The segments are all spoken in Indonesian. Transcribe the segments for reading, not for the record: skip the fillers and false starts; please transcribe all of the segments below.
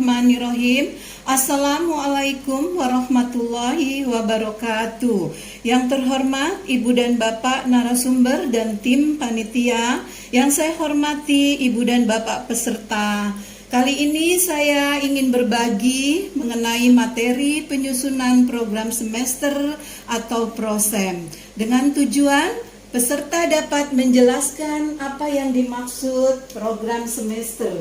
Bismillahirrahmanirrahim. Assalamualaikum warahmatullahi wabarakatuh. Yang terhormat Ibu dan Bapak narasumber dan tim panitia, yang saya hormati Ibu dan Bapak peserta. Kali ini saya ingin berbagi mengenai materi penyusunan program semester atau prosem, dengan tujuan peserta dapat menjelaskan apa yang dimaksud program semester.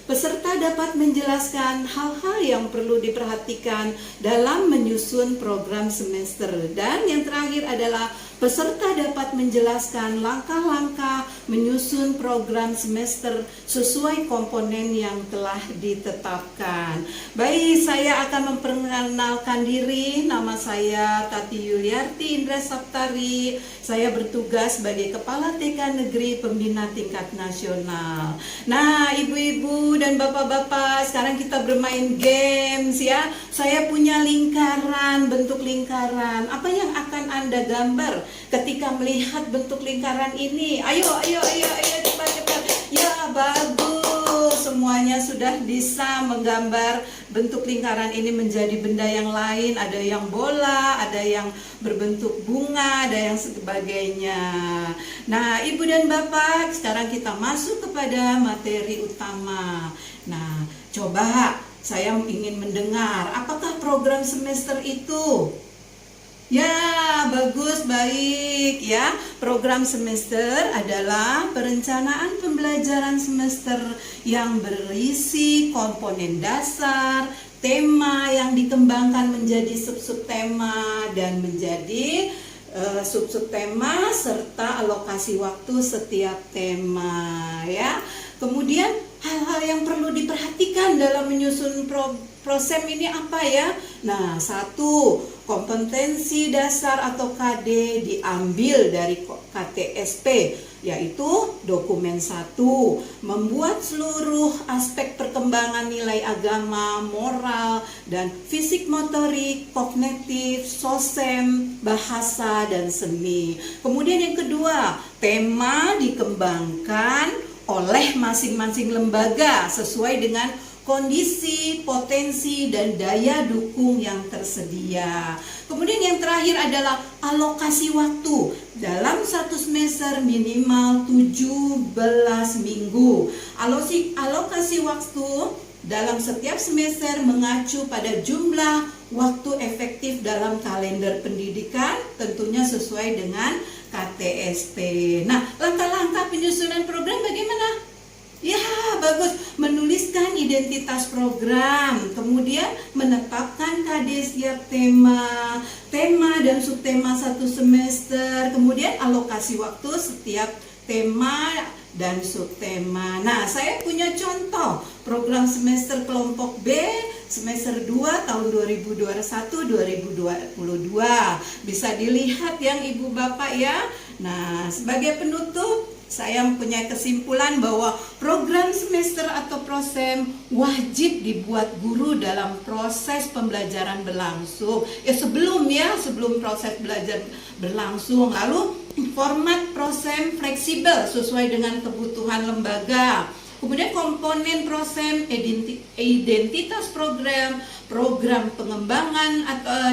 Peserta dapat menjelaskan hal-hal yang perlu diperhatikan dalam menyusun program semester. Dan yang terakhir adalah peserta dapat menjelaskan langkah-langkah menyusun program semester sesuai komponen yang telah ditetapkan. Baik, saya akan memperkenalkan diri. Nama saya Tati Yuliarti Indra Saptari. Saya bertugas sebagai Kepala TK Negeri Pembina Tingkat Nasional. Nah, ibu-ibu dan bapak-bapak, sekarang kita bermain games ya. Saya punya lingkaran, bentuk lingkaran. Apa yang akan Anda gambar ketika melihat bentuk lingkaran ini? Ayo cepat. Ya, bagus. Semuanya sudah bisa menggambar bentuk lingkaran ini menjadi benda yang lain. Ada yang bola, ada yang berbentuk bunga, ada yang sebagainya. Nah, Ibu dan Bapak, sekarang kita masuk kepada materi utama. Nah, coba saya ingin mendengar, apakah program semester itu? Ya, bagus, baik ya. Program semester adalah perencanaan pembelajaran semester yang berisi komponen dasar, tema yang dikembangkan menjadi sub-sub tema dan menjadi sub-sub tema serta alokasi waktu setiap tema ya. Kemudian hal-hal yang perlu diperhatikan dalam menyusun prosem ini apa ya? Nah, satu, kompetensi dasar atau KD diambil dari KTSP, yaitu dokumen 1, membuat seluruh aspek perkembangan nilai agama, moral, dan fisik motorik, kognitif, sosem, bahasa, dan seni. Kemudian yang kedua, tema dikembangkan oleh masing-masing lembaga sesuai dengan kondisi, potensi, dan daya dukung yang tersedia. Kemudian yang terakhir adalah alokasi waktu. Dalam satu semester minimal 17 minggu. Alokasi waktu dalam setiap semester mengacu pada jumlah waktu efektif dalam kalender pendidikan, tentunya sesuai dengan KTSP. Nah, langkah-langkah penyusunan program bagaimana? Ya, bagus. Menuliskan identitas program, kemudian menetapkan KD setiap tema dan subtema satu semester, kemudian alokasi waktu setiap tema dan subtema. Nah, saya punya contoh program semester kelompok B semester 2 tahun 2021-2022. Bisa dilihat yang Ibu Bapak ya. Nah, sebagai penutup, saya mempunyai kesimpulan bahwa program semester atau prosem wajib dibuat guru dalam proses pembelajaran berlangsung. Sebelum proses belajar berlangsung. Lalu format prosem fleksibel sesuai dengan kebutuhan lembaga. Kemudian komponen prosem, identitas program pengembangan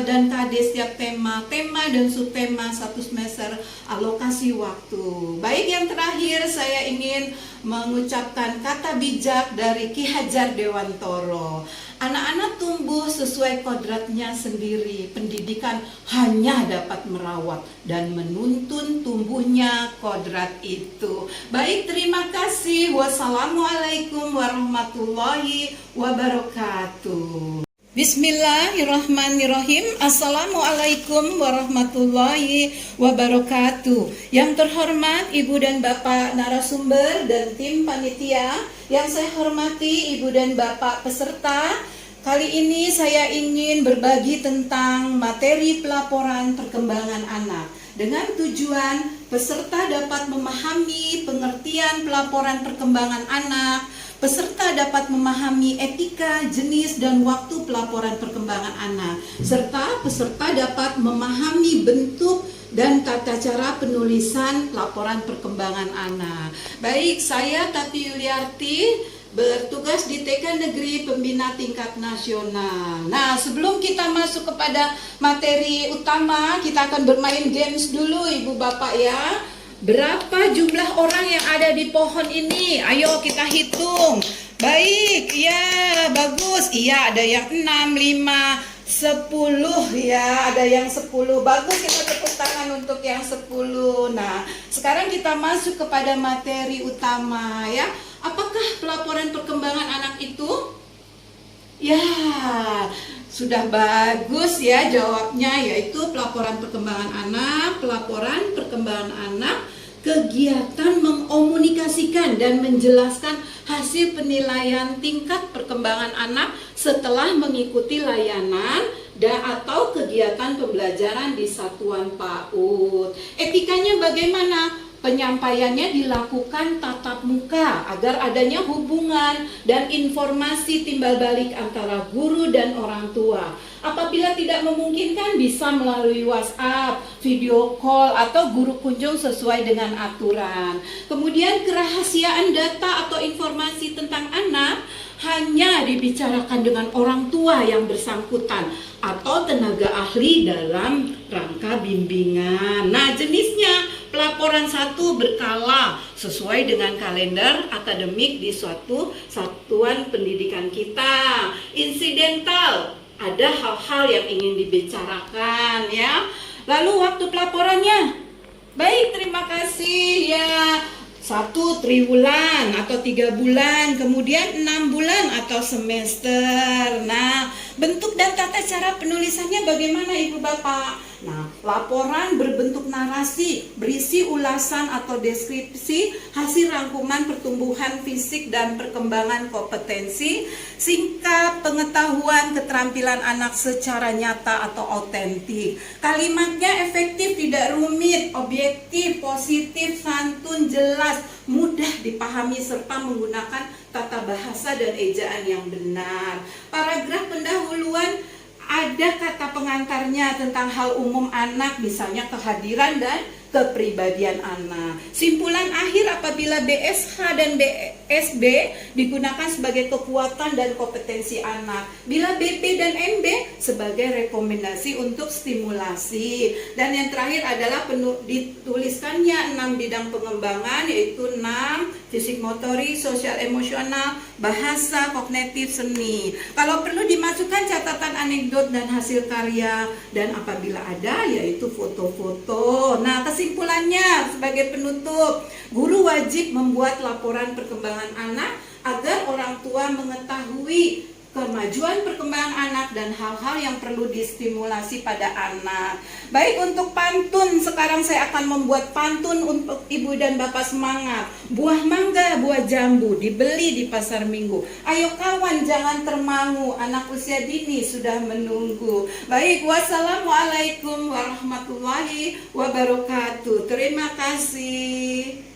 dan KD setiap tema dan subtema satu semester, alokasi waktu. Baik, yang terakhir saya ingin mengucapkan kata bijak dari Ki Hajar Dewantoro. Anak-anak tumbuh sesuai kodratnya sendiri. Pendidikan hanya dapat merawat dan menuntun tumbuhnya kodrat itu. Baik, terima kasih. Wassalamualaikum warahmatullahi wabarakatuh. Bismillahirrahmanirrahim. Assalamualaikum warahmatullahi wabarakatuh. Yang terhormat Ibu dan Bapak narasumber dan tim panitia, yang saya hormati Ibu dan Bapak peserta, kali ini saya ingin berbagi tentang materi pelaporan perkembangan anak, dengan tujuan peserta dapat memahami pengertian pelaporan perkembangan anak. Peserta dapat memahami etika, jenis, dan waktu pelaporan perkembangan anak, serta peserta dapat memahami bentuk dan tata cara penulisan laporan perkembangan anak. Baik, saya Tati Yuliarti bertugas di TK Negeri Pembina Tingkat Nasional. Nah, sebelum kita masuk kepada materi utama, kita akan bermain games dulu Ibu Bapak ya. Berapa jumlah orang yang ada di pohon ini? Ayo kita hitung. Baik, ya bagus. Iya, ada yang 6, 5, 10 ya, ada yang 10. Bagus, kita tepuk tangan untuk yang 10. Nah, sekarang kita masuk kepada materi utama ya. Apakah pelaporan perkembangan anak itu? Ya, sudah bagus ya jawabnya, yaitu pelaporan perkembangan anak, kegiatan mengomunikasikan dan menjelaskan hasil penilaian tingkat perkembangan anak setelah mengikuti layanan dan atau kegiatan pembelajaran di satuan PAUD. Etikanya bagaimana? Penyampaiannya dilakukan tatap muka agar adanya hubungan dan informasi timbal balik antara guru dan orang tua. Apabila tidak memungkinkan bisa melalui WhatsApp, video call, atau guru kunjung sesuai dengan aturan. Kemudian kerahasiaan data atau informasi tentang anak hanya dibicarakan dengan orang tua yang bersangkutan atau tenaga ahli dalam rangka bimbingan. Nah, jenisnya pelaporan 1 berkala sesuai dengan kalender akademik di suatu satuan pendidikan kita. Insidental, ada hal-hal yang ingin dibicarakan ya. Lalu waktu pelaporannya, baik, terima kasih ya. 1 triwulan atau 3 bulan, kemudian 6 bulan atau semester. Nah, bentuk dan tata cara penulisannya bagaimana Ibu Bapak? Nah, laporan berbentuk narasi, berisi ulasan atau deskripsi hasil rangkuman pertumbuhan fisik dan perkembangan kompetensi, singkat pengetahuan keterampilan anak secara nyata atau autentik. Kalimatnya efektif, tidak rumit, objektif, positif, santun, jelas, mudah dipahami serta menggunakan tata bahasa dan ejaan yang benar. Paragraf pendahuluan ada kata pengantarnya tentang hal umum anak, misalnya kehadiran dan kepribadian anak. Simpulan akhir apabila BSH dan BSB digunakan sebagai kekuatan dan kompetensi anak, bila BP dan MB sebagai rekomendasi untuk stimulasi. Dan yang terakhir adalah dituliskannya 6 bidang pengembangan, yaitu 6 fisik motorik, sosial emosional, bahasa, kognitif, seni. Kalau perlu dimasukkan catatan anekdot dan hasil karya, dan apabila ada yaitu foto-foto. Nah, kesimpulannya sebagai penutup, guru wajib membuat laporan perkembangan anak agar orang tua mengetahui kemajuan perkembangan anak dan hal-hal yang perlu distimulasi pada anak. Baik, untuk pantun, sekarang saya akan membuat pantun untuk ibu dan bapak semangat. Buah mangga, buah jambu dibeli di pasar minggu. Ayo kawan, jangan termangu, anak usia dini sudah menunggu. Baik, wassalamualaikum warahmatullahi wabarakatuh. Terima kasih.